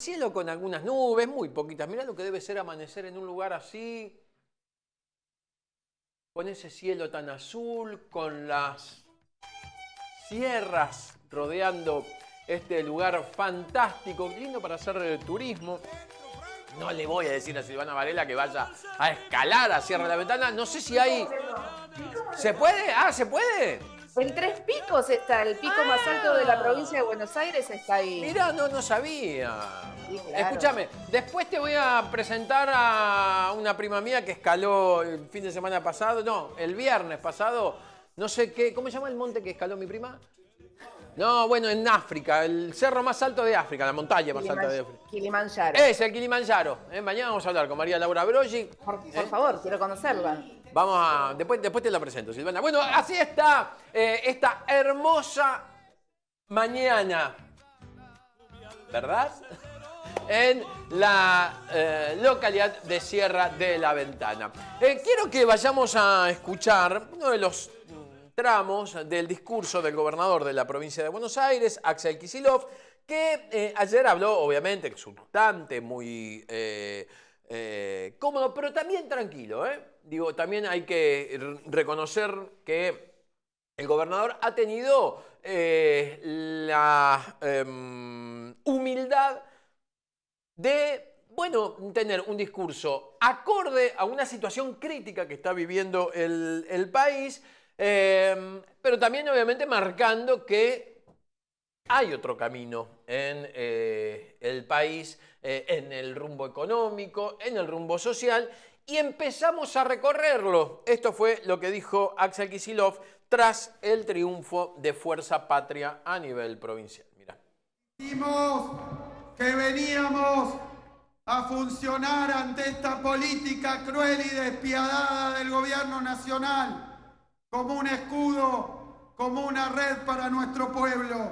Cielo con algunas nubes, muy poquitas. Mirá lo que debe ser amanecer en un lugar así, con ese cielo tan azul, con las sierras rodeando este lugar fantástico, lindo para hacer turismo. No le voy a decir a Silvana Varela que vaya a escalar a Sierra de la Ventana. No sé si hay... ¿Se puede? Ah, ¿se puede? En Tres Picos está, el pico más alto de la provincia de Buenos Aires está ahí. Mirá, no sabía. Sí, claro. Escúchame, después te voy a presentar a una prima mía que escaló el fin de semana pasado, no, el viernes pasado, no sé qué, ¿cómo se llama el monte que escaló mi prima? No, bueno, en África, el cerro más alto de África, la montaña más alta de África. Kilimanjaro. Es el Kilimanjaro. Mañana vamos a hablar con María Laura Broggi. Por favor, quiero conocerla. Vamos a. Después te la presento, Silvana. Bueno, así está esta hermosa mañana. ¿Verdad? En la localidad de Sierra de la Ventana. Quiero que vayamos a escuchar uno de los tramos del discurso del gobernador de la provincia de Buenos Aires, Axel Kicillof, que ayer habló, obviamente, exultante, muy cómodo, pero también tranquilo. Digo, también hay que reconocer que el gobernador ha tenido la humildad de, bueno, tener un discurso acorde a una situación crítica que está viviendo el país, pero también obviamente marcando que hay otro camino en el país, en el rumbo económico, en el rumbo social, y empezamos a recorrerlo. Esto fue lo que dijo Axel Kicillof tras el triunfo de Fuerza Patria a nivel provincial. Mirá. Dijimos que veníamos a funcionar ante esta política cruel y despiadada del gobierno nacional como un escudo, como una red para nuestro pueblo.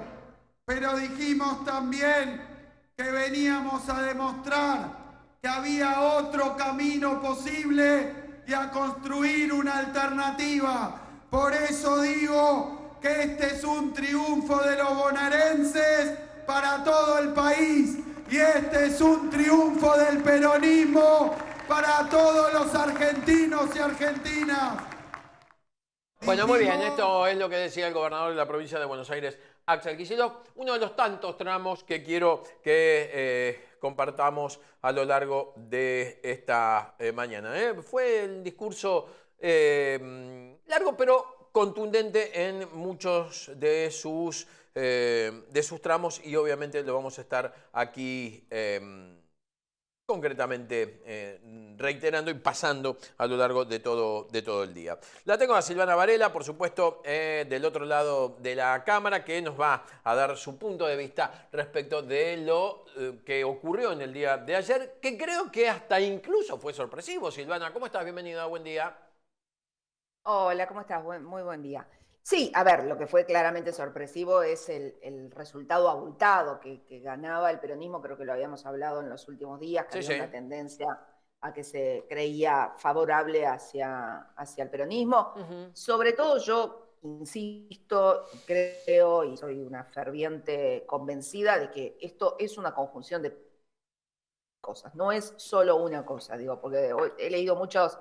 Pero dijimos también que veníamos a demostrar que había otro camino posible y a construir una alternativa. Por eso digo que este es un triunfo de los bonaerenses para todo el país y este es un triunfo del peronismo para todos los argentinos y argentinas. Bueno, muy bien, esto es lo que decía el gobernador de la provincia de Buenos Aires, Axel Kicillof, uno de los tantos tramos que quiero que compartamos a lo largo de esta mañana. Fue el discurso largo pero contundente en muchos de sus tramos y obviamente lo vamos a estar aquí concretamente reiterando y pasando a lo largo de todo el día. La tengo a Silvana Varela, por supuesto, del otro lado de la cámara, que nos va a dar su punto de vista respecto de lo que ocurrió en el día de ayer, que creo que hasta incluso fue sorpresivo. Silvana, ¿cómo estás? Bienvenida, buen día. Hola, ¿cómo estás? Muy buen día. Sí, a ver, lo que fue claramente sorpresivo es el resultado abultado que ganaba el peronismo, creo que lo habíamos hablado en los últimos días, que Sí, había sí. una tendencia a que se creía favorable hacia el peronismo. Sobre todo yo insisto, creo y soy una ferviente convencida de que esto es una conjunción de cosas, no es solo una cosa, digo, porque hoy he leído muchas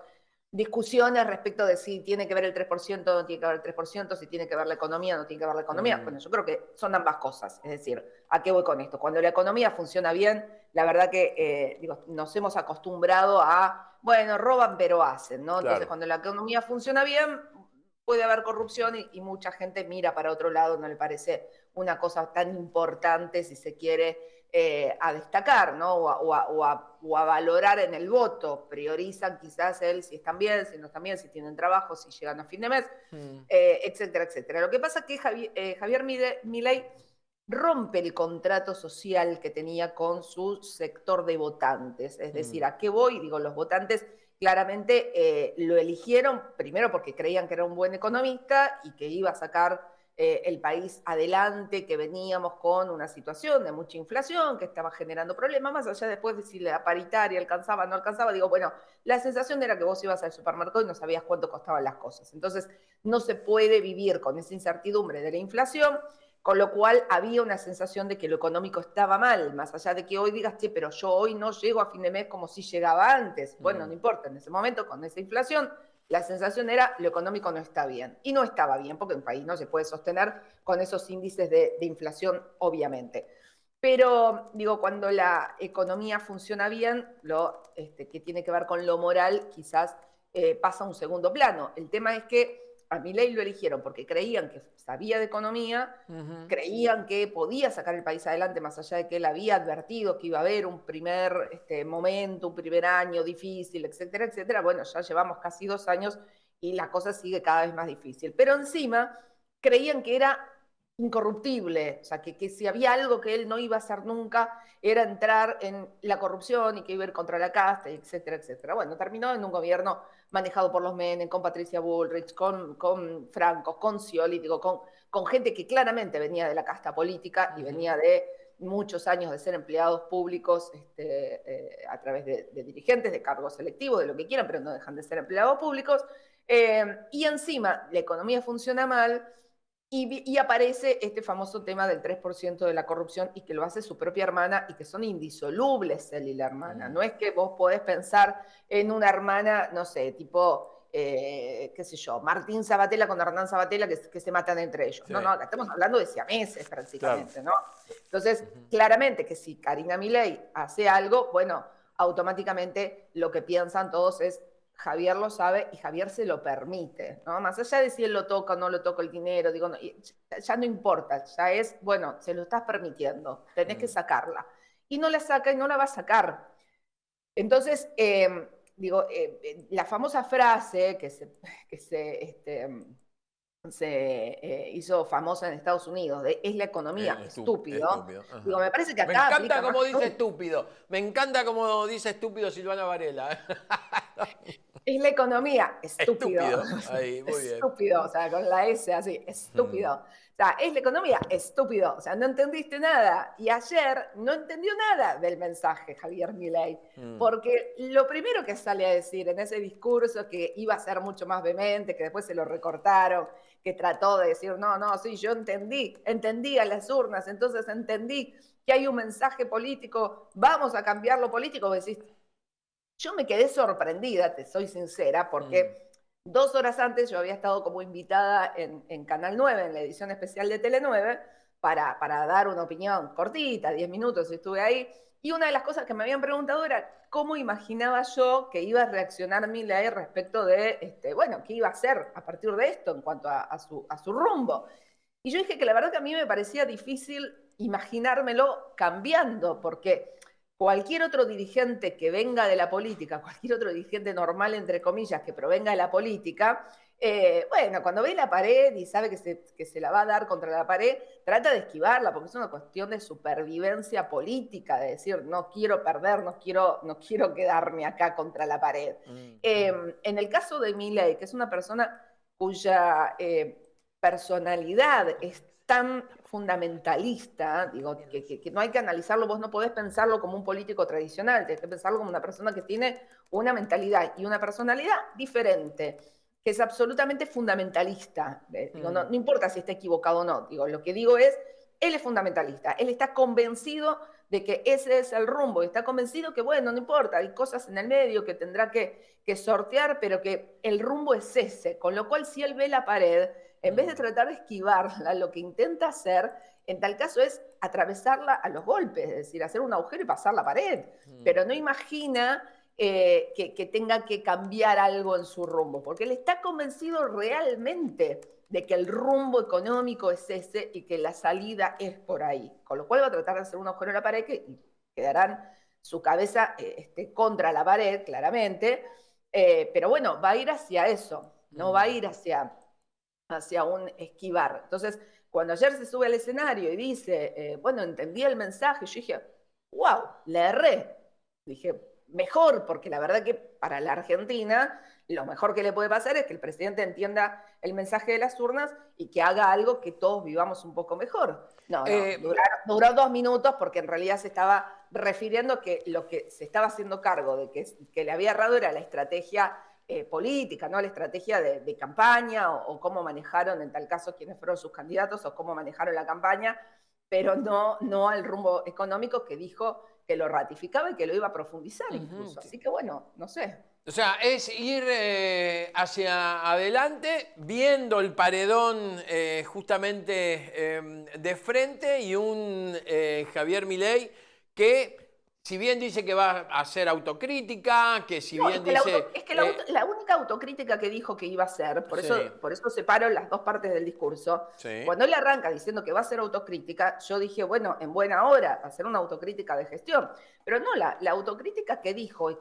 discusiones respecto de si tiene que ver el 3%, no tiene que ver el 3%, si tiene que ver la economía, no tiene que ver la economía. Bueno, yo creo que son ambas cosas. Es decir, ¿a qué voy con esto? Cuando la economía funciona bien, la verdad que digo, nos hemos acostumbrado a, bueno, roban pero hacen, ¿no? Entonces, Claro. cuando la economía funciona bien, puede haber corrupción y mucha gente mira para otro lado, no le parece una cosa tan importante, si se quiere, a destacar, ¿no? O a valorar en el voto. Priorizan quizás el si están bien, si no están bien, si tienen trabajo, si llegan a fin de mes, etcétera, etcétera. Lo que pasa es que Javier Milei rompe el contrato social que tenía con su sector de votantes. Es decir, ¿a qué voy? Digo, los votantes claramente lo eligieron primero porque creían que era un buen economista y que iba a sacar el país adelante, que veníamos con una situación de mucha inflación, que estaba generando problemas, más allá después de si la paritaria alcanzaba o no alcanzaba, digo, bueno, la sensación era que vos ibas al supermercado y no sabías cuánto costaban las cosas. Entonces, no se puede vivir con esa incertidumbre de la inflación, con lo cual había una sensación de que lo económico estaba mal, más allá de que hoy digas, che, pero yo hoy no llego a fin de mes como si llegaba antes. Bueno, no importa, en ese momento, con esa inflación, la sensación era, lo económico no está bien. Y no estaba bien, porque un país no se puede sostener con esos índices de inflación, obviamente. Pero, digo, cuando la economía funciona bien, que tiene que ver con lo moral, quizás pasa a un segundo plano. El tema es que a Milei lo eligieron porque creían que sabía de economía, creían que podía sacar el país adelante, más allá de que él había advertido que iba a haber un primer momento, un primer año difícil, etcétera, etcétera. Bueno, ya llevamos casi 2 años y la cosa sigue cada vez más difícil. Pero encima creían que era incorruptible, o sea, que si había algo que él no iba a hacer nunca, era entrar en la corrupción y que iba a ir contra la casta, etcétera, etcétera. Bueno, terminó en un gobierno manejado por los Menem, con Patricia Bullrich, con Franco, con Scioli, digo, con gente que claramente venía de la casta política y venía de muchos años de ser empleados públicos a través de dirigentes, de cargos selectivos, de lo que quieran, pero no dejan de ser empleados públicos. Y encima, la economía funciona mal, y aparece este famoso tema del 3% de la corrupción y que lo hace su propia hermana y que son indisolubles él y la hermana. No es que vos podés pensar en una hermana, no sé, tipo, qué sé yo, Martín Sabatella con Hernán Sabatella que se matan entre ellos. Sí. No, acá estamos hablando de siameses prácticamente, claro. ¿No? Entonces, claramente que si Karina Milei hace algo, bueno, automáticamente lo que piensan todos es Javier lo sabe y Javier se lo permite, ¿no? Más allá de si él lo toca o no lo toca el dinero, digo, no, ya no importa, ya es, bueno, se lo estás permitiendo, tenés que sacarla. Y no la saca y no la va a sacar. Entonces, la famosa frase que se hizo famosa en Estados Unidos, de es la economía, estúpido. Digo, me parece que acá me encanta como dice estúpido. Me encanta como dice estúpido Silvana Varela. Es la economía, estúpido. Ahí, muy bien. Estúpido, o sea, con la S así, estúpido. O sea, es la economía, estúpido. O sea, no entendiste nada. Y ayer no entendió nada del mensaje Javier Milei. Porque lo primero que sale a decir en ese discurso, que iba a ser mucho más vehemente, que después se lo recortaron, que trató de decir, no, sí, yo entendí a las urnas, entonces entendí que hay un mensaje político, vamos a cambiar lo político. Vos decís, yo me quedé sorprendida, te soy sincera, porque 2 horas antes yo había estado como invitada en Canal 9, en la edición especial de Tele 9, para dar una opinión cortita, 10 minutos estuve ahí, y una de las cosas que me habían preguntado era cómo imaginaba yo que iba a reaccionar Milei respecto de, qué iba a hacer a partir de esto en cuanto a su rumbo. Y yo dije que la verdad que a mí me parecía difícil imaginármelo cambiando, porque cualquier otro dirigente que venga de la política, cualquier otro dirigente normal, entre comillas, que provenga de la política, cuando ve la pared y sabe que se la va a dar contra la pared, trata de esquivarla, porque es una cuestión de supervivencia política, de decir, no quiero perder, no quiero quedarme acá contra la pared. En el caso de Milei, que es una persona cuya personalidad es tan fundamentalista, digo, que no hay que analizarlo, vos no podés pensarlo como un político tradicional, tenés que pensarlo como una persona que tiene una mentalidad y una personalidad diferente, que es absolutamente fundamentalista. Digo, no importa si está equivocado o no, digo, lo que digo es, él es fundamentalista, él está convencido de que ese es el rumbo, y está convencido que, bueno, no importa, hay cosas en el medio que tendrá que sortear, pero que el rumbo es ese, con lo cual si él ve la pared, en vez de tratar de esquivarla, lo que intenta hacer, en tal caso, es atravesarla a los golpes, es decir, hacer un agujero y pasar la pared. Pero no imagina que tenga que cambiar algo en su rumbo, porque él está convencido realmente de que el rumbo económico es ese y que la salida es por ahí. Con lo cual va a tratar de hacer un agujero en la pared y quedarán su cabeza contra la pared, claramente. Pero bueno, va a ir hacia eso, no va a ir hacia un esquivar. Entonces, cuando ayer se sube al escenario y dice, entendí el mensaje, yo dije, wow, le erré. Dije, mejor, porque la verdad que para la Argentina lo mejor que le puede pasar es que el presidente entienda el mensaje de las urnas y que haga algo que todos vivamos un poco mejor. Duró 2 minutos porque en realidad se estaba refiriendo que lo que se estaba haciendo cargo de que le había errado era la estrategia política, ¿no? La estrategia de campaña o cómo manejaron en tal caso quiénes fueron sus candidatos o cómo manejaron la campaña, pero no al rumbo económico que dijo que lo ratificaba y que lo iba a profundizar incluso. Así que bueno, no sé. O sea, es ir hacia adelante viendo el paredón justamente de frente y un Javier Milei que, si bien dice que va a hacer autocrítica, que si No, bien dice... la única autocrítica que dijo que iba a hacer, Sí. por eso separo las dos partes del discurso, Sí. cuando él arranca diciendo que va a hacer autocrítica, yo dije, bueno, en buena hora, hacer una autocrítica de gestión, pero no, la autocrítica que dijo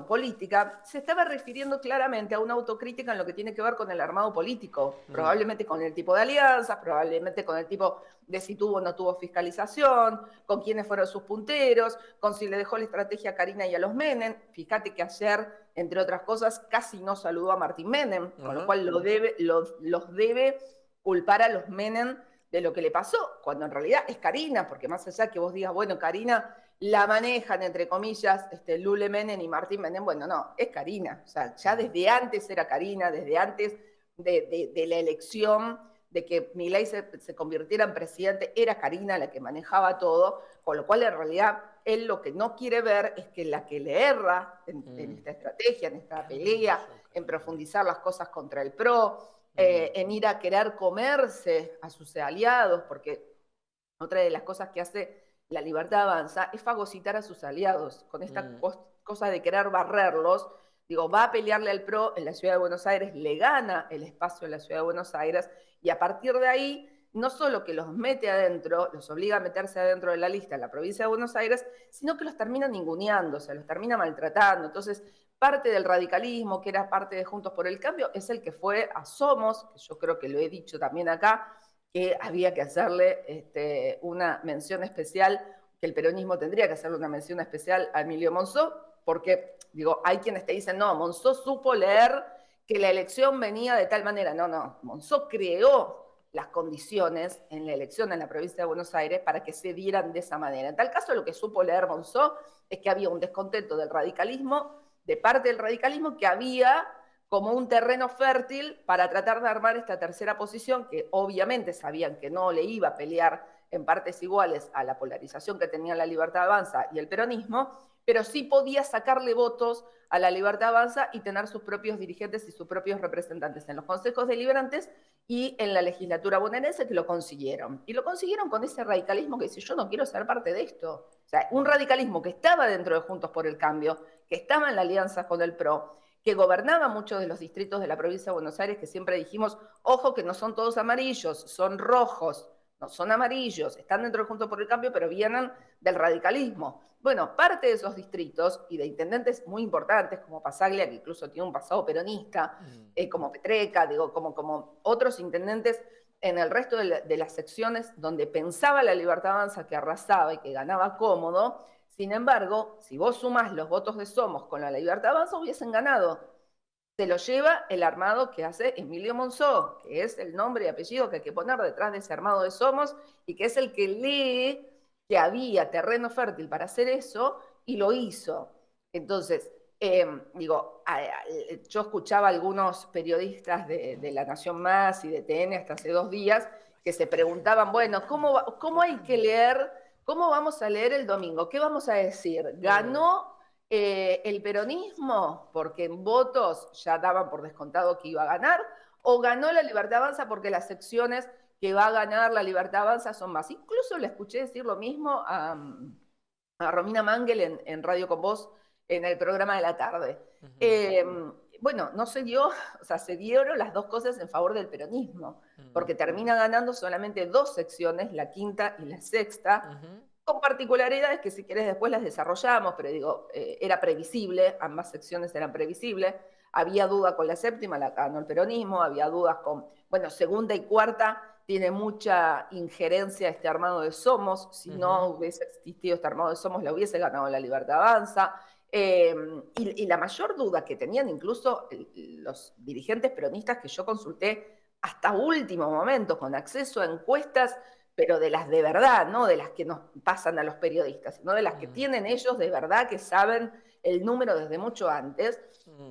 política, se estaba refiriendo claramente a una autocrítica en lo que tiene que ver con el armado político, probablemente con el tipo de alianzas, probablemente con el tipo de si tuvo o no tuvo fiscalización, con quiénes fueron sus punteros, con si le dejó la estrategia a Karina y a los Menem. Fíjate que ayer, entre otras cosas, casi no saludó a Martín Menem, con lo cual los debe culpar a los Menem de lo que le pasó, cuando en realidad es Karina, porque más allá que vos digas, bueno, Karina la manejan, entre comillas, Lule Menem y Martín Menem, bueno, no, es Karina. O sea, ya desde antes era Karina, desde antes de la elección, de que Milei se convirtiera en presidente, era Karina la que manejaba todo, con lo cual en realidad él lo que no quiere ver es que la que le erra en esta estrategia, en esta pelea, en profundizar las cosas contra el PRO, en ir a querer comerse a sus aliados, porque otra de las cosas que hace La Libertad Avanza es fagocitar a sus aliados, con esta cosa de querer barrerlos. Digo, va a pelearle al PRO en la Ciudad de Buenos Aires, le gana el espacio en la Ciudad de Buenos Aires, y a partir de ahí, no solo que los mete adentro, los obliga a meterse adentro de la lista en la provincia de Buenos Aires, sino que los termina ninguneando, o sea, los termina maltratando. Entonces, parte del radicalismo, que era parte de Juntos por el Cambio, es el que fue a Somos, que yo creo que lo he dicho también acá, que había que hacerle una mención especial, que el peronismo tendría que hacerle una mención especial a Emilio Monzó, porque, digo, hay quienes te dicen, no, Monzó supo leer que la elección venía de tal manera. No, Monzó creó las condiciones en la elección en la provincia de Buenos Aires para que se dieran de esa manera. En tal caso, lo que supo leer Monzó es que había un descontento del radicalismo, de parte del radicalismo, que había como un terreno fértil para tratar de armar esta tercera posición, que obviamente sabían que no le iba a pelear en partes iguales a la polarización que tenía La Libertad Avanza y el peronismo, pero sí podía sacarle votos a La Libertad Avanza y tener sus propios dirigentes y sus propios representantes en los consejos deliberantes y en la legislatura bonaerense, que lo consiguieron. Y lo consiguieron con ese radicalismo que dice, yo no quiero ser parte de esto. O sea, un radicalismo que estaba dentro de Juntos por el Cambio, que estaba en la alianza con el PRO, que gobernaba muchos de los distritos de la provincia de Buenos Aires, que siempre dijimos, ojo que no son todos amarillos, son rojos, no son amarillos, están dentro de Juntos por el Cambio, pero vienen del radicalismo. Bueno, parte de esos distritos y de intendentes muy importantes, como Pasaglia, que incluso tiene un pasado peronista, como Petreca, digo, como otros intendentes en el resto de las secciones donde pensaba La Libertad Avanza que arrasaba y que ganaba cómodo. Sin embargo, si vos sumás los votos de Somos con La Libertad Avanza, hubiesen ganado. Se lo lleva el armado que hace Emilio Monzó, que es el nombre y apellido que hay que poner detrás de ese armado de Somos y que es el que lee que había terreno fértil para hacer eso y lo hizo. Entonces, yo escuchaba a algunos periodistas de La Nación Más y de TN hasta hace 2 días que se preguntaban, bueno, ¿cómo hay que leer? ¿Cómo vamos a leer el domingo? ¿Qué vamos a decir? ¿Ganó el peronismo porque en votos ya daban por descontado que iba a ganar? ¿O ganó La Libertad Avanza porque las secciones que va a ganar La Libertad Avanza son más? Incluso le escuché decir lo mismo a Romina Mangel en Radio Con Vos en el programa de la tarde. Bueno, no se dio, o sea, se dieron las dos cosas en favor del peronismo, porque termina ganando solamente 2 secciones, la quinta y la sexta, con particularidades que si querés después las desarrollamos, pero digo, era previsible, ambas secciones eran previsibles, había duda con la séptima, la ganó el peronismo, había dudas con, bueno, segunda y cuarta, tiene mucha injerencia este armado de Somos, si no hubiese existido este armado de Somos, la hubiese ganado La Libertad Avanza. Y la mayor duda que tenían incluso los dirigentes peronistas que yo consulté hasta último momento, con acceso a encuestas pero de las de verdad, no de las que nos pasan a los periodistas, sino de las que tienen ellos de verdad, que saben el número desde mucho antes.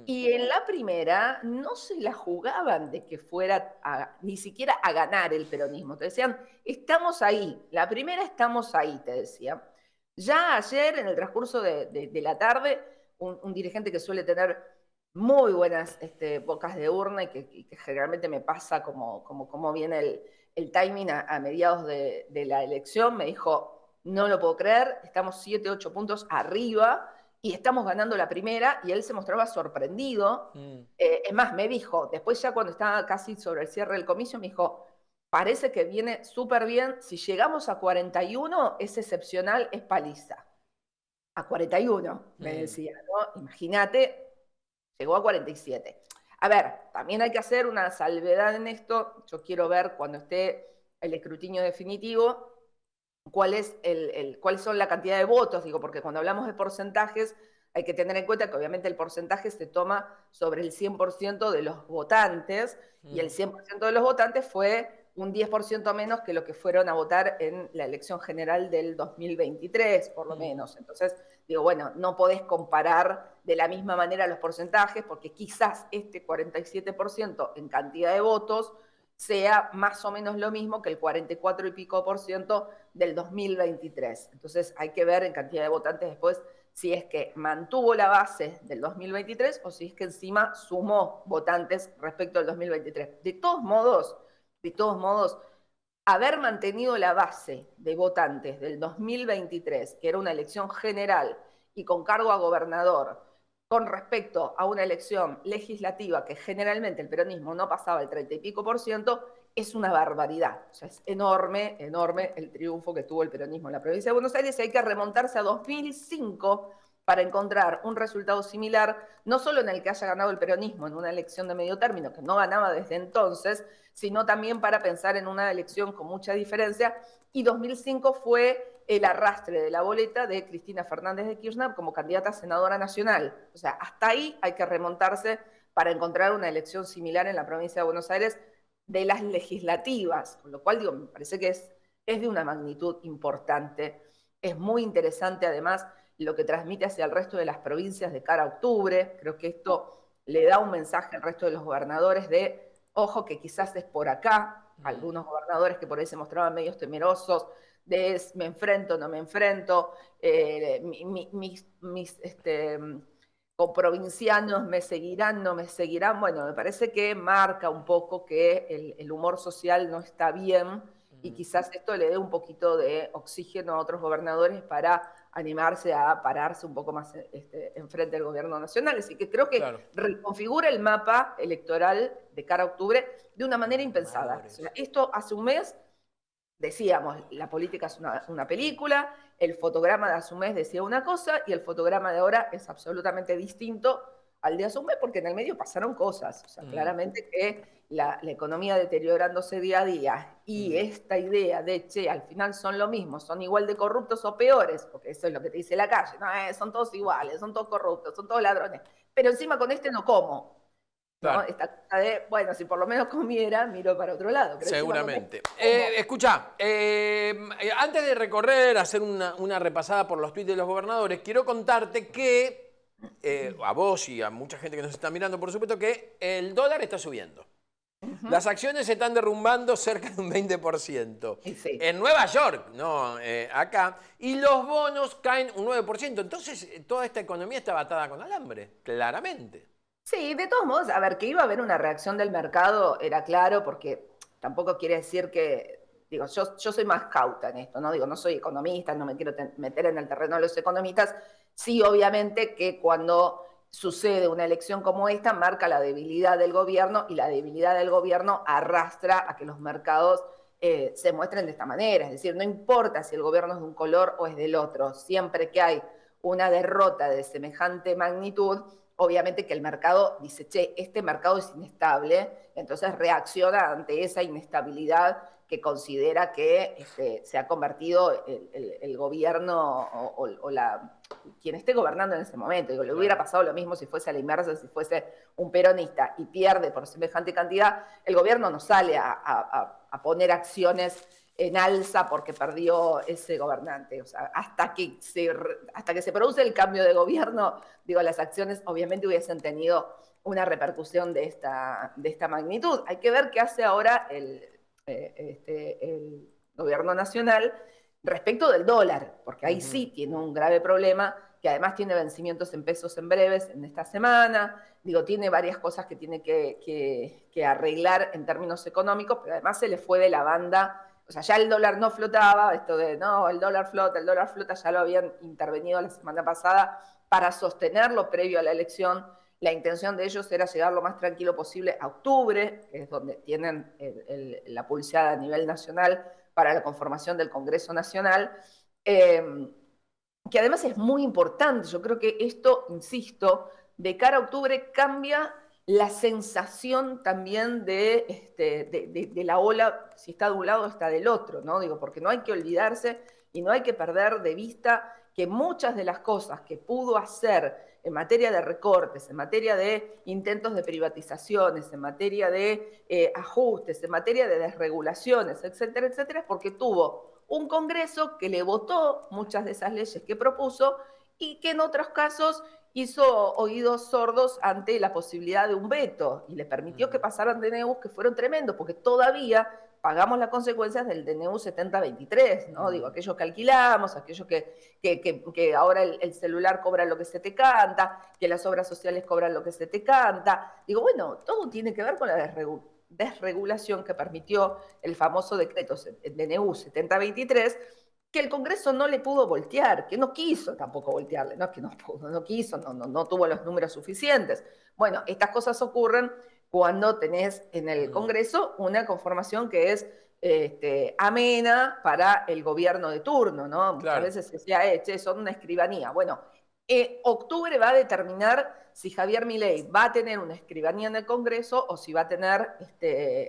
Y en la primera no se la jugaban de que fuera ni siquiera a ganar el peronismo. Te decían, estamos ahí, la primera estamos ahí, te decían. Ya ayer, en el transcurso de la tarde, un dirigente que suele tener muy buenas bocas de urna y que generalmente me pasa como viene el timing a mediados de la elección, me dijo, no lo puedo creer, estamos 7, 8 puntos arriba y estamos ganando la primera, y él se mostraba sorprendido. Es más, me dijo, después ya cuando estaba casi sobre el cierre del comicio, me dijo, parece que viene súper bien, si llegamos a 41 es excepcional, es paliza. A 41, me decía, ¿no? Imagínate, llegó a 47. A ver, también hay que hacer una salvedad en esto. Yo quiero ver cuando esté el escrutinio definitivo cuáles son la cantidad de votos, digo, porque cuando hablamos de porcentajes hay que tener en cuenta que obviamente el porcentaje se toma sobre el 100% de los votantes, y el 100% de los votantes fue un 10% menos que lo que fueron a votar en la elección general del 2023, por lo menos. Entonces, digo, bueno, no podés comparar de la misma manera los porcentajes, porque quizás este 47% en cantidad de votos sea más o menos lo mismo que el 44 y pico % del 2023. Entonces hay que ver en cantidad de votantes después si es que mantuvo la base del 2023 o si es que encima sumó votantes respecto al 2023. De todos modos, haber mantenido la base de votantes del 2023, que era una elección general y con cargo a gobernador, con respecto a una elección legislativa que generalmente el peronismo no pasaba el 30 y pico %, es una barbaridad. O sea, es enorme, enorme el triunfo que tuvo el peronismo en la provincia de Buenos Aires, y hay que remontarse a 2005 para encontrar un resultado similar, no solo en el que haya ganado el peronismo en una elección de medio término, que no ganaba desde entonces, sino también para pensar en una elección con mucha diferencia, y 2005 fue el arrastre de la boleta de Cristina Fernández de Kirchner como candidata a senadora nacional. O sea, hasta ahí hay que remontarse para encontrar una elección similar en la provincia de Buenos Aires de las legislativas, con lo cual, digo, me parece que es de una magnitud importante. Es muy interesante, además, lo que transmite hacia el resto de las provincias de cara a octubre. Creo que esto le da un mensaje al resto de los gobernadores de, ojo, que quizás es por acá. Algunos gobernadores que por ahí se mostraban medios temerosos, de me enfrento, no me enfrento, mis coprovincianos me seguirán, no me seguirán. Bueno, me parece que marca un poco que el humor social no está bien, y quizás esto le dé un poquito de oxígeno a otros gobernadores para animarse a pararse un poco más enfrente del gobierno nacional. Así que creo que reconfigura el mapa electoral de cara a octubre de una manera impensada. O sea, esto hace un mes decíamos, la política es una película, el fotograma de hace un mes decía una cosa y el fotograma de ahora es absolutamente distinto al de hace un mes, porque en el medio pasaron cosas. O sea, claramente que la economía deteriorándose día a día, y esta idea de, che, al final son lo mismo, son igual de corruptos o peores, porque eso es lo que te dice la calle, no, son todos iguales, son todos corruptos, son todos ladrones, pero encima con este no como. Claro. ¿No? Esta cosa de, bueno, si por lo menos comiera, miro para otro lado. Pero seguramente. Escuchá, antes de recorrer, hacer una repasada por los tuits de los gobernadores, quiero contarte que, a vos y a mucha gente que nos está mirando, por supuesto, que el dólar está subiendo. Las acciones se están derrumbando cerca de un 20%. Sí. En Nueva York, no acá. Y los bonos caen un 9%. Entonces, toda esta economía está atada con alambre, claramente. Sí, de todos modos, a ver, que iba a haber una reacción del mercado era claro, porque tampoco quiere decir que, digo, yo soy más cauta en esto, ¿no? Digo, no soy economista, no me quiero meter en el terreno de los economistas. Sí, obviamente que cuando sucede una elección como esta, marca la debilidad del gobierno, y la debilidad del gobierno arrastra a que los mercados se muestren de esta manera. Es decir, no importa si el gobierno es de un color o es del otro, siempre que hay una derrota de semejante magnitud, obviamente que el mercado dice, che, este mercado es inestable, entonces reacciona ante esa inestabilidad que considera que se ha convertido el gobierno o quien esté gobernando en ese momento. Digo, le hubiera pasado lo mismo si fuese a la inversa, si fuese un peronista y pierde por semejante cantidad, el gobierno no sale a poner acciones en alza porque perdió ese gobernante. O sea, hasta que se produce el cambio de gobierno, digo, las acciones obviamente hubiesen tenido una repercusión de esta magnitud. Hay que ver qué hace ahora el gobierno nacional respecto del dólar, porque ahí sí tiene un grave problema, que además tiene vencimientos en pesos en breves en esta semana, digo, tiene varias cosas que tiene que arreglar en términos económicos, pero además se le fue de la banda, o sea, ya el dólar no flotaba, esto de, no, el dólar flota, ya lo habían intervenido la semana pasada para sostenerlo previo a la elección. La intención de ellos era llegar lo más tranquilo posible a octubre, que es donde tienen la pulseada a nivel nacional para la conformación del Congreso Nacional, que además es muy importante. Yo creo que esto, insisto, de cara a octubre cambia la sensación también de la ola, si está de un lado o está del otro, ¿no? Digo, porque no hay que olvidarse y no hay que perder de vista que muchas de las cosas que pudo hacer en materia de recortes, en materia de intentos de privatizaciones, en materia de ajustes, en materia de desregulaciones, etcétera, etcétera, es porque tuvo un Congreso que le votó muchas de esas leyes que propuso y que en otros casos hizo oídos sordos ante la posibilidad de un veto y le permitió que pasaran DNUs que fueron tremendos, porque todavía pagamos las consecuencias del DNU 7023, ¿no? Digo, aquellos que alquilamos, aquellos que ahora el celular cobra lo que se te canta, que las obras sociales cobran lo que se te canta. Digo, bueno, todo tiene que ver con la desregulación que permitió el famoso decreto DNU 7023, que el Congreso no le pudo voltear, que no quiso tampoco voltearle, no es que no pudo, no quiso, no tuvo los números suficientes. Bueno, estas cosas ocurren cuando tenés en el Congreso una conformación que es amena para el gobierno de turno, ¿no? Muchas veces se decía, che, son una escribanía. Bueno, octubre va a determinar si Javier Milei va a tener una escribanía en el Congreso o si va a tener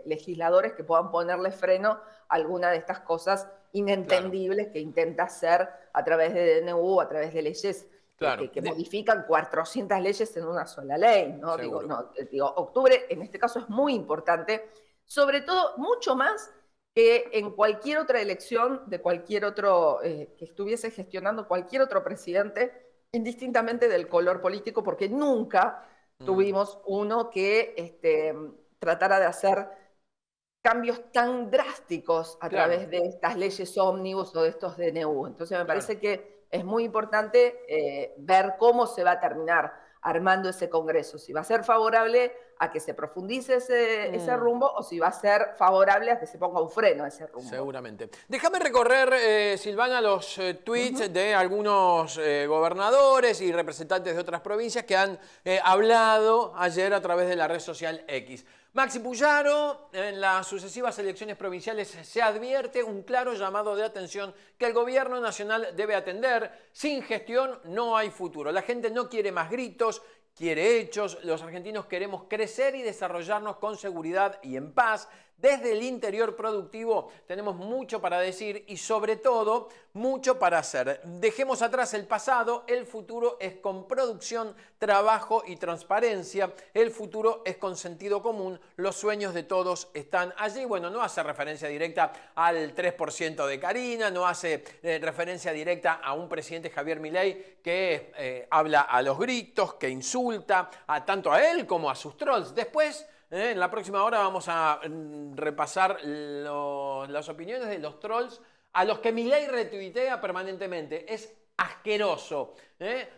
legisladores que puedan ponerle freno a alguna de estas cosas inentendibles que intenta hacer a través de DNU, a través de leyes que modifican 400 leyes en una sola ley, ¿no? Digo, octubre en este caso es muy importante, sobre todo mucho más que en cualquier otra elección de cualquier otro, que estuviese gestionando cualquier otro presidente, indistintamente del color político, porque nunca tuvimos uno que tratara de hacer cambios tan drásticos a través de estas leyes ómnibus o de estos DNU. Entonces me parece que es muy importante ver cómo se va a terminar armando ese Congreso, si va a ser favorable a que se profundice ese rumbo o si va a ser favorable a que se ponga un freno a ese rumbo. Seguramente. Déjame recorrer, Silvana, los tweets de algunos gobernadores y representantes de otras provincias que han hablado ayer a través de la red social X. Maxi Puyaro, en las sucesivas elecciones provinciales se advierte un claro llamado de atención que el gobierno nacional debe atender. Sin gestión no hay futuro. La gente no quiere más gritos, quiere hechos. Los argentinos queremos crecer y desarrollarnos con seguridad y en paz. Desde el interior productivo tenemos mucho para decir y sobre todo mucho para hacer. Dejemos atrás el pasado, el futuro es con producción, trabajo y transparencia. El futuro es con sentido común, los sueños de todos están allí. Bueno, no hace referencia directa al 3% de Karina, no hace referencia directa a un presidente Javier Milei que habla a los gritos, que insulta tanto a él como a sus trolls. Después, en la próxima hora vamos a repasar las opiniones de los trolls a los que Milei retuitea permanentemente. Es asqueroso.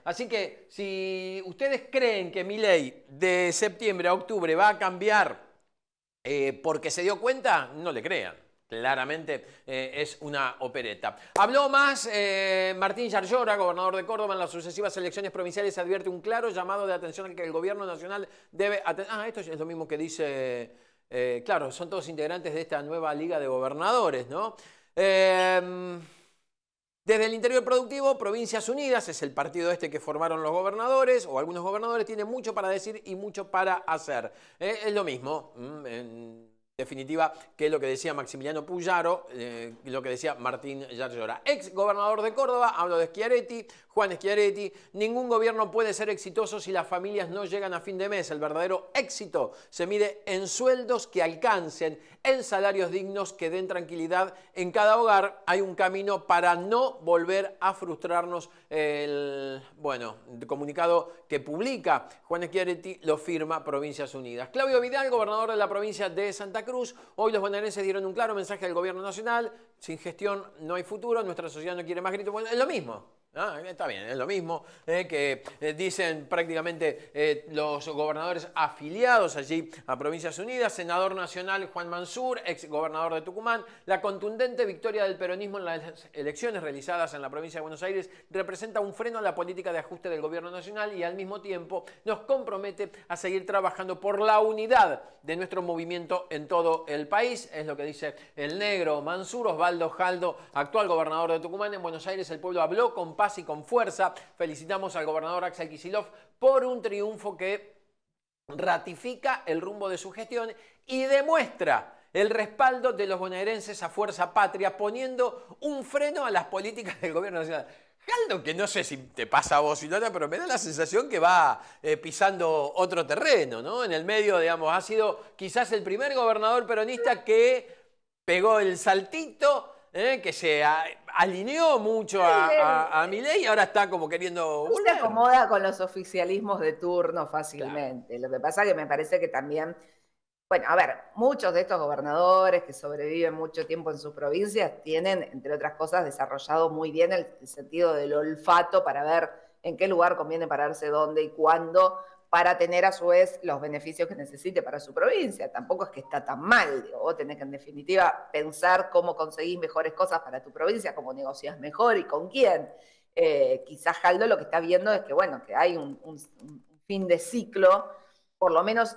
Así que si ustedes creen que Milei de septiembre a octubre va a cambiar porque se dio cuenta, no le crean. Claramente es una opereta. Habló más Martín Yarlora, gobernador de Córdoba. En las sucesivas elecciones provinciales se advierte un claro llamado de atención al que el gobierno nacional debe atender. Esto es lo mismo que dice, claro, son todos integrantes de esta nueva liga de gobernadores, ¿no? Desde el interior productivo, Provincias Unidas, es el partido que formaron los gobernadores, o algunos gobernadores, tiene mucho para decir y mucho para hacer. Es lo mismo. definitiva, que es lo que decía Maximiliano Puyaro, lo que decía Martín Yarlora. Ex gobernador de Córdoba, hablo de Schiaretti, Juan Schiaretti. Ningún gobierno puede ser exitoso si las familias no llegan a fin de mes. El verdadero éxito se mide en sueldos que alcancen, en salarios dignos que den tranquilidad en cada hogar. Hay un camino para no volver a frustrarnos. El comunicado que publica Juan Schiaretti lo firma Provincias Unidas. Claudio Vidal, gobernador de la provincia de Santa Cruz. Hoy los bonaerenses dieron un claro mensaje al gobierno nacional. Sin gestión no hay futuro, nuestra sociedad no quiere más gritos. Bueno, es lo mismo. Está bien, es lo mismo que dicen prácticamente los gobernadores afiliados allí a Provincias Unidas. Senador nacional Juan Mansur, ex gobernador de Tucumán. La contundente victoria del peronismo en las elecciones realizadas en la provincia de Buenos Aires representa un freno a la política de ajuste del gobierno nacional y al mismo tiempo nos compromete a seguir trabajando por la unidad de nuestro movimiento en todo el país. Es lo que dice el negro Mansur. Osvaldo Jaldo, actual gobernador de Tucumán. En Buenos Aires el pueblo habló con paz y con fuerza. Felicitamos al gobernador Axel Kicillof por un triunfo que ratifica el rumbo de su gestión y demuestra el respaldo de los bonaerenses a Fuerza Patria, poniendo un freno a las políticas del gobierno nacional. Jaldo, que no sé si te pasa a vos y no, pero me da la sensación que va pisando otro terreno, ¿no? En el medio, digamos, ha sido quizás el primer gobernador peronista que pegó el saltito, que se alineó mucho a Milei y ahora está como queriendo volver. Se acomoda con los oficialismos de turno fácilmente. Claro. Lo que pasa es que me parece que también, bueno, a ver, muchos de estos gobernadores que sobreviven mucho tiempo en sus provincias tienen, entre otras cosas, desarrollado muy bien el sentido del olfato para ver en qué lugar conviene pararse, dónde y cuándo, para tener a su vez los beneficios que necesite para su provincia. Tampoco es que está tan mal. Digo, vos tenés que en definitiva pensar cómo conseguís mejores cosas para tu provincia, cómo negociás mejor y con quién. Quizás Jaldo lo que está viendo es que, bueno, que hay un fin de ciclo, por lo menos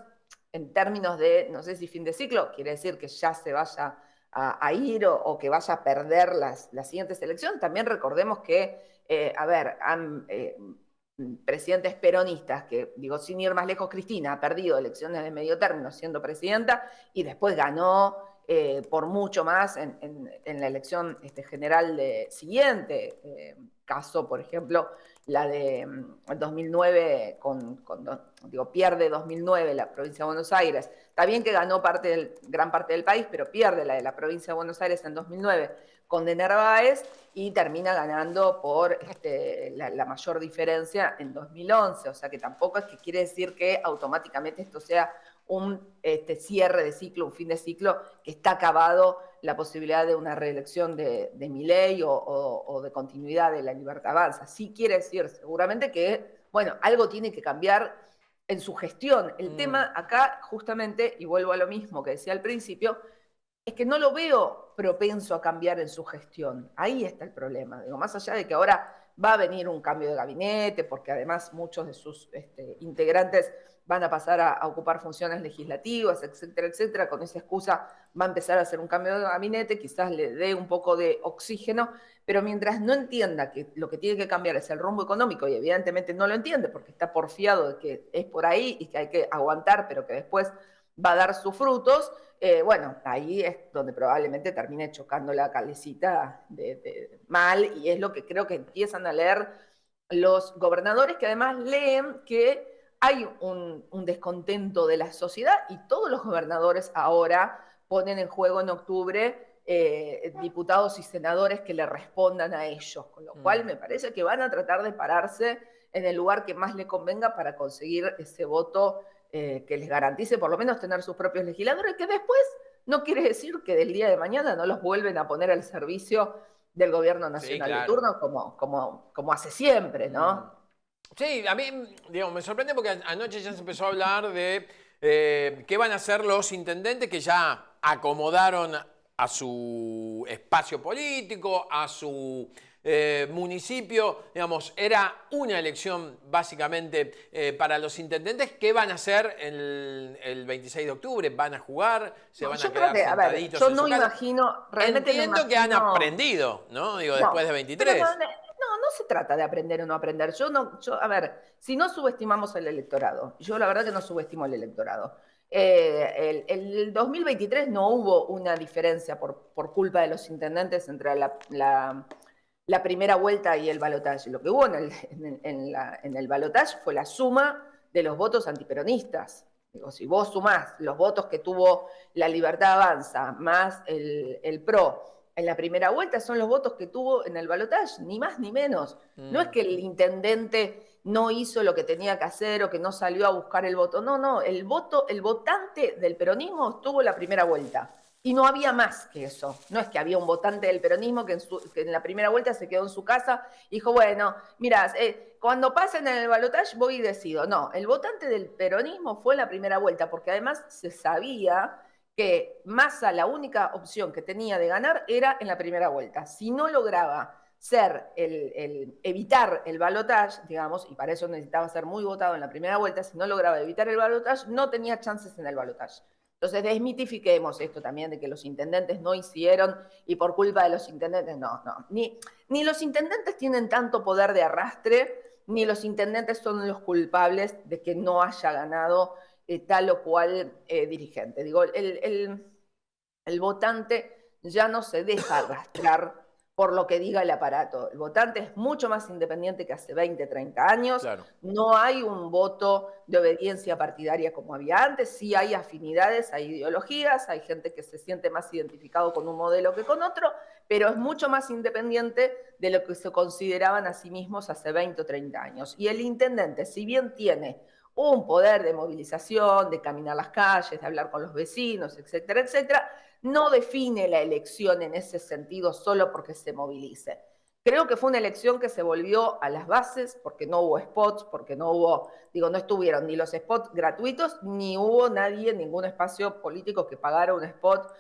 en términos de, no sé si fin de ciclo, quiere decir que ya se vaya a ir o que vaya a perder las siguientes elecciones. También recordemos que, presidentes peronistas, que digo, sin ir más lejos, Cristina ha perdido elecciones de medio término siendo presidenta y después ganó por mucho más en la elección general siguiente. Caso, por ejemplo, la de 2009, pierde 2009 la provincia de Buenos Aires. Está bien que ganó gran parte del país, pero pierde la de la provincia de Buenos Aires en 2009 con de Narváez y termina ganando por la mayor diferencia en 2011. O sea que tampoco es que quiere decir que automáticamente esto sea un cierre de ciclo, un fin de ciclo, que está acabado la posibilidad de una reelección de Milei o de continuidad de La Libertad Avanza. Sí quiere decir seguramente que, bueno, algo tiene que cambiar en su gestión. El tema acá, justamente, y vuelvo a lo mismo que decía al principio, es que no lo veo propenso a cambiar en su gestión. Ahí está el problema. Digo, más allá de que ahora va a venir un cambio de gabinete, porque además muchos de sus integrantes van a pasar a ocupar funciones legislativas, etcétera, etcétera. Con esa excusa va a empezar a hacer un cambio de gabinete, quizás le dé un poco de oxígeno, pero mientras no entienda que lo que tiene que cambiar es el rumbo económico, y evidentemente no lo entiende porque está porfiado de que es por ahí y que hay que aguantar, pero que después va a dar sus frutos, bueno, ahí es donde probablemente termine chocando la calecita de mal, y es lo que creo que empiezan a leer los gobernadores, que además leen que hay un descontento de la sociedad y todos los gobernadores ahora ponen en juego en octubre diputados y senadores que le respondan a ellos, con lo cual me parece que van a tratar de pararse en el lugar que más le convenga para conseguir ese voto que les garantice por lo menos tener sus propios legisladores, que después no quiere decir que del día de mañana no los vuelven a poner al servicio del gobierno nacional de turno como hace siempre, ¿no? Sí, a mí, digamos, me sorprende porque anoche ya se empezó a hablar de qué van a hacer los intendentes que ya acomodaron a su espacio político, a su municipio. Digamos, era una elección básicamente para los intendentes. ¿Qué van a hacer el 26 de octubre? ¿Van a jugar? ¿Se van a quedar sentaditos? Yo no imagino, realmente entiendo que han aprendido, ¿no? Digo, después de 23. No se trata de aprender o no aprender. A ver, si no subestimamos el electorado, yo la verdad que no subestimo el electorado, El 2023 no hubo una diferencia por culpa de los intendentes entre la primera vuelta y el balotaje. Lo que hubo en el balotaje fue la suma de los votos antiperonistas. Digo, si vos sumás los votos que tuvo la Libertad Avanza más el PRO en la primera vuelta, son los votos que tuvo en el balotaje, ni más ni menos. No es que el intendente no hizo lo que tenía que hacer o que no salió a buscar el voto. No, el votante del peronismo estuvo en la primera vuelta. Y no había más que eso. No es que había un votante del peronismo que en la primera vuelta se quedó en su casa y dijo, bueno, mirá, cuando pasen en el balotaje voy y decido. No, el votante del peronismo fue en la primera vuelta, porque además se sabía que Massa la única opción que tenía de ganar era en la primera vuelta. Si no lograba evitar el balotaje, digamos, y para eso necesitaba ser muy votado en la primera vuelta, si no lograba evitar el balotaje, no tenía chances en el balotaje. Entonces desmitifiquemos esto también de que los intendentes no hicieron y por culpa de los intendentes, no. Ni los intendentes tienen tanto poder de arrastre, ni los intendentes son los culpables de que no haya ganado tal o cual dirigente. Digo, el votante ya no se deja arrastrar por lo que diga el aparato. El votante es mucho más independiente que hace 20, 30 años. Claro. No hay un voto de obediencia partidaria como había antes. Sí hay afinidades, hay ideologías, hay gente que se siente más identificado con un modelo que con otro, pero es mucho más independiente de lo que se consideraban a sí mismos hace 20 o 30 años. Y el intendente, si bien tiene un poder de movilización, de caminar las calles, de hablar con los vecinos, etcétera, etcétera, no define la elección en ese sentido solo porque se movilice. Creo que fue una elección que se volvió a las bases porque no hubo spots, porque no estuvieron ni los spots gratuitos, ni hubo nadie, ningún espacio político que pagara un spot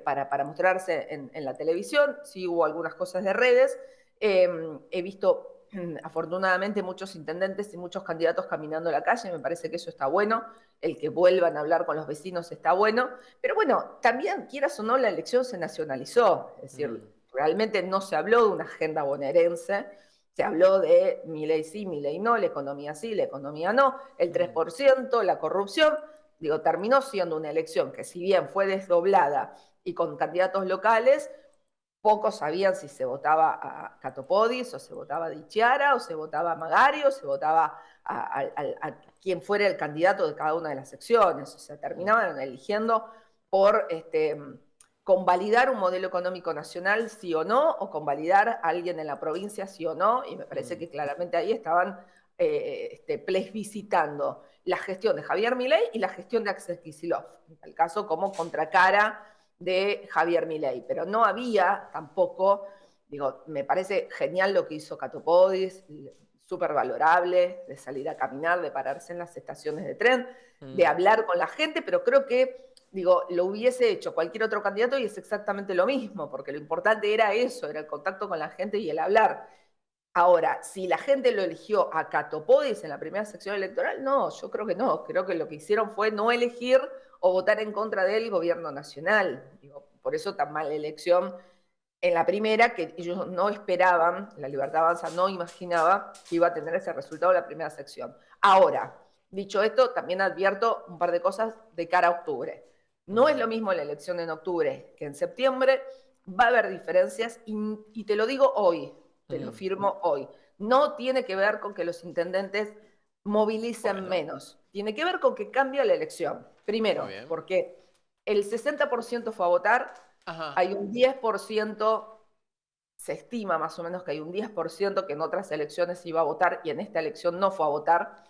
para mostrarse en la televisión. Sí hubo algunas cosas de redes. He visto afortunadamente muchos intendentes y muchos candidatos caminando la calle, me parece que eso está bueno, el que vuelvan a hablar con los vecinos está bueno, pero bueno, también, quieras o no, la elección se nacionalizó, es decir, realmente no se habló de una agenda bonaerense, se habló de Milei sí, Milei no, la economía sí, la economía no, el 3%, la corrupción, digo, terminó siendo una elección que si bien fue desdoblada y con candidatos locales, pocos sabían si se votaba a Catopodis, o se votaba a Di Chiara, o se votaba a Magari, o se votaba a quien fuera el candidato de cada una de las secciones. O sea, terminaban eligiendo por convalidar un modelo económico nacional, sí o no, o convalidar a alguien en la provincia, sí o no, y me parece que claramente ahí estaban plebiscitando la gestión de Javier Milei y la gestión de Axel Kicillof, en tal caso como contracara de Javier Milei, pero no había tampoco, digo, me parece genial lo que hizo Catopodis, súper valorable, de salir a caminar, de pararse en las estaciones de tren, de hablar con la gente, pero creo que, digo, lo hubiese hecho cualquier otro candidato y es exactamente lo mismo, porque lo importante era eso, era el contacto con la gente y el hablar. Ahora, si la gente lo eligió a Catopodis en la primera sección electoral, no, yo creo que no, creo que lo que hicieron fue no elegir o votar en contra del gobierno nacional. Digo, por eso tan mala elección en la primera, que ellos no esperaban, la Libertad Avanza no imaginaba que iba a tener ese resultado en la primera sección. Ahora, dicho esto, también advierto un par de cosas de cara a octubre. No es lo mismo la elección en octubre que en septiembre, va a haber diferencias y te lo digo hoy, te lo firmo hoy. No tiene que ver con que los intendentes movilicen menos, tiene que ver con que cambia la elección. Primero, porque el 60% fue a votar, hay un 10%, se estima más o menos que hay un 10% que en otras elecciones iba a votar y en esta elección no fue a votar.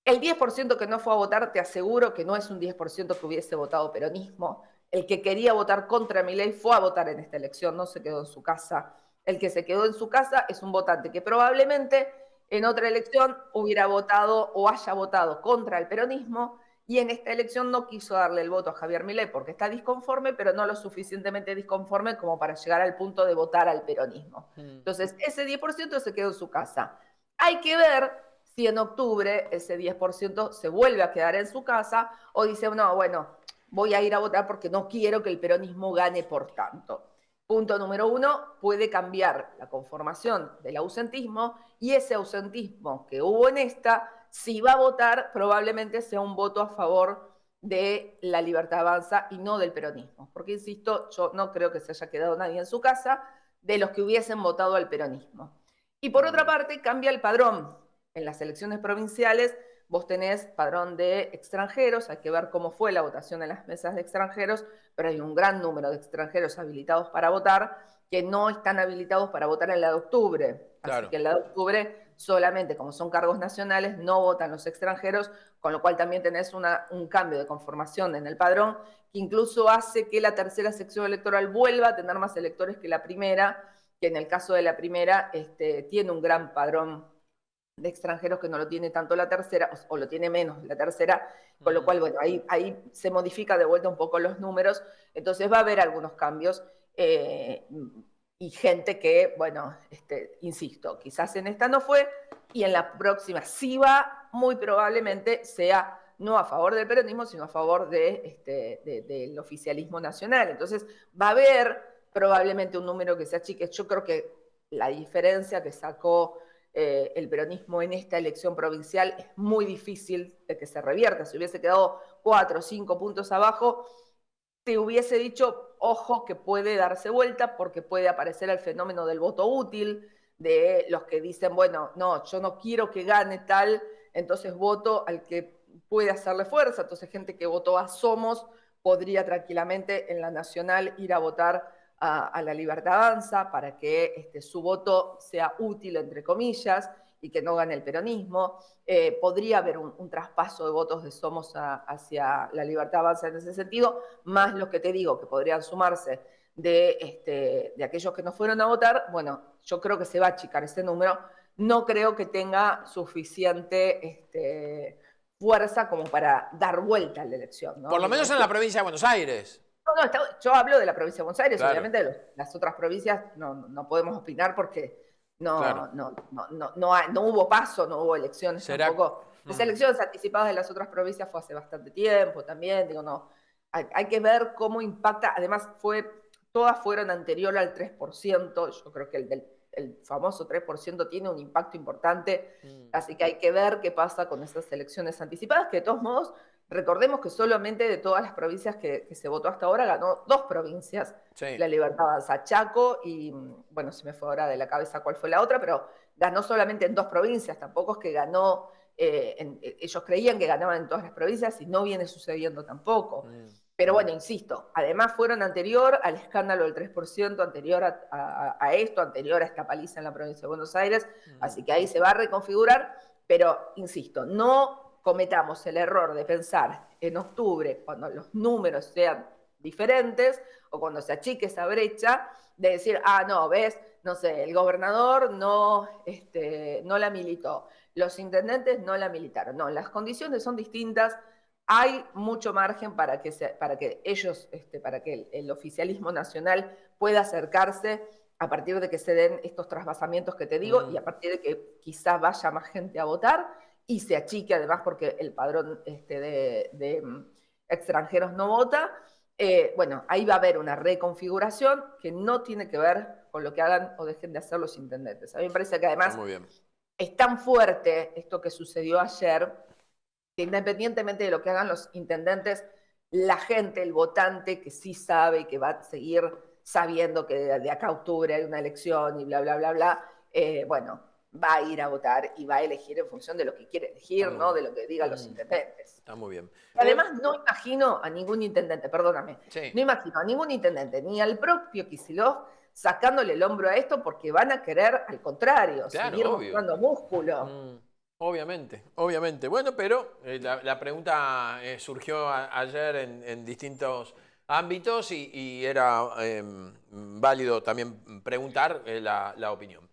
El 10% que no fue a votar, te aseguro que no es un 10% que hubiese votado peronismo. El que quería votar contra Milei fue a votar en esta elección, no se quedó en su casa. El que se quedó en su casa es un votante que probablemente en otra elección hubiera votado o haya votado contra el peronismo y en esta elección no quiso darle el voto a Javier Milei porque está disconforme, pero no lo suficientemente disconforme como para llegar al punto de votar al peronismo. Entonces, ese 10% se quedó en su casa. Hay que ver si en octubre ese 10% se vuelve a quedar en su casa o dice, no, bueno, voy a ir a votar porque no quiero que el peronismo gane por tanto. Punto número 1, puede cambiar la conformación del ausentismo y ese ausentismo que hubo en esta, si va a votar, probablemente sea un voto a favor de La Libertad Avanza y no del peronismo. Porque, insisto, yo no creo que se haya quedado nadie en su casa de los que hubiesen votado al peronismo. Y por otra parte, cambia el padrón. En las elecciones provinciales vos tenés padrón de extranjeros, hay que ver cómo fue la votación en las mesas de extranjeros, pero hay un gran número de extranjeros habilitados para votar que no están habilitados para votar en la de octubre. Claro. Así que en la de octubre solamente, como son cargos nacionales, no votan los extranjeros, con lo cual también tenés un cambio de conformación en el padrón, que incluso hace que la tercera sección electoral vuelva a tener más electores que la primera, que en el caso de la primera tiene un gran padrón de extranjeros que no lo tiene tanto la tercera, o lo tiene menos la tercera, con lo cual, bueno, ahí se modifica de vuelta un poco los números, entonces va a haber algunos cambios, y gente que, bueno, insisto, quizás en esta no fue, y en la próxima sí va, muy probablemente sea no a favor del peronismo, sino a favor del oficialismo nacional. Entonces va a haber probablemente un número que se achique. Yo creo que la diferencia que sacó el peronismo en esta elección provincial es muy difícil de que se revierta. Si hubiese quedado 4 o 5 puntos abajo, te hubiese dicho, ojo, que puede darse vuelta porque puede aparecer el fenómeno del voto útil, de los que dicen, bueno, no, yo no quiero que gane tal, entonces voto al que puede hacerle fuerza. Entonces gente que votó a Somos podría tranquilamente en la nacional ir a votar a La Libertad Avanza para que su voto sea útil, entre comillas, y que no gane el peronismo. Podría haber un traspaso de votos de Somos hacia La Libertad Avanza en ese sentido, más los que te digo, que podrían sumarse de aquellos que no fueron a votar. Bueno, yo creo que se va a achicar ese número. No creo que tenga suficiente fuerza como para dar vuelta a la elección, ¿no? Por lo menos en la provincia de Buenos Aires. No, yo hablo de la provincia de Buenos Aires, Claro. obviamente las otras provincias no podemos opinar porque Claro. no hubo paso, no hubo elecciones tampoco. Las elecciones anticipadas de las otras provincias fue hace bastante tiempo también, digo, no. Hay que ver cómo impacta, además todas fueron anterior al 3%, yo creo que el famoso 3% tiene un impacto importante, así que hay que ver qué pasa con esas elecciones anticipadas, que de todos modos, recordemos que solamente de todas las provincias que se votó hasta ahora, ganó 2 provincias, Sí. La Libertad Avanza, Chaco, y bueno, se me fue ahora de la cabeza cuál fue la otra, pero ganó solamente en 2 provincias, tampoco es que ganó, ellos creían que ganaban en todas las provincias y no viene sucediendo tampoco. Pero bueno, insisto, además fueron anterior al escándalo del 3%, anterior a esto, anterior a esta paliza en la provincia de Buenos Aires, así que ahí se va a reconfigurar, pero insisto, no cometamos el error de pensar en octubre, cuando los números sean diferentes, o cuando se achique esa brecha, de decir, no, ves, no sé, el gobernador no la militó, los intendentes no la militaron. No, las condiciones son distintas. Hay mucho margen para que ellos, para que el oficialismo nacional pueda acercarse a partir de que se den estos trasvasamientos que te digo y a partir de que quizás vaya más gente a votar y se achique además porque el padrón de extranjeros no vota. Bueno, ahí va a haber una reconfiguración que no tiene que ver con lo que hagan o dejen de hacer los intendentes. A mí me parece que además es tan fuerte esto que sucedió ayer, que independientemente de lo que hagan los intendentes, la gente, el votante que sí sabe y que va a seguir sabiendo que de acá a octubre hay una elección y bla, bla, bla, bla, bueno, va a ir a votar y va a elegir en función de lo que quiere elegir, ¿no? De lo que digan los intendentes. Está muy bien. Además, no imagino a ningún intendente, perdóname, no imagino a ningún intendente, ni al propio Kicillof, sacándole el hombro a esto porque van a querer, al contrario, seguir mostrando músculo. Obviamente, obviamente. Bueno, pero la pregunta surgió ayer en distintos ámbitos y era válido también preguntar la opinión.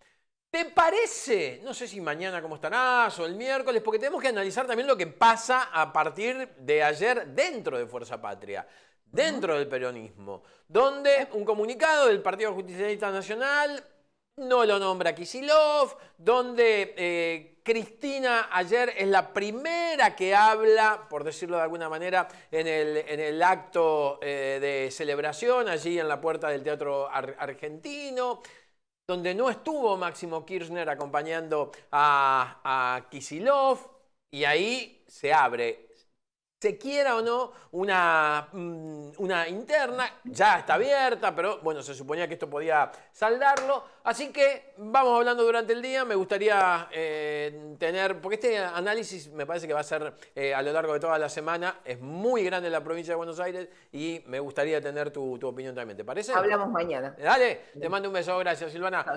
¿Te parece? No sé si mañana cómo estarás o el miércoles, porque tenemos que analizar también lo que pasa a partir de ayer dentro de Fuerza Patria, dentro del peronismo, donde un comunicado del Partido Justicialista Nacional no lo nombra Kicillof, donde Cristina ayer es la primera que habla, por decirlo de alguna manera, en el acto de celebración, allí en la puerta del Teatro Argentino, donde no estuvo Máximo Kirchner acompañando a Kicillof, y ahí se abre. se quiera o no una interna, ya está abierta, pero bueno, se suponía que esto podía saldarlo. Así que vamos hablando durante el día. Me gustaría tener, porque este análisis me parece que va a ser a lo largo de toda la semana. Es muy grande la provincia de Buenos Aires y me gustaría tener tu opinión también. ¿Te parece? Hablamos mañana. Dale, te mando un beso. Gracias, Silvana.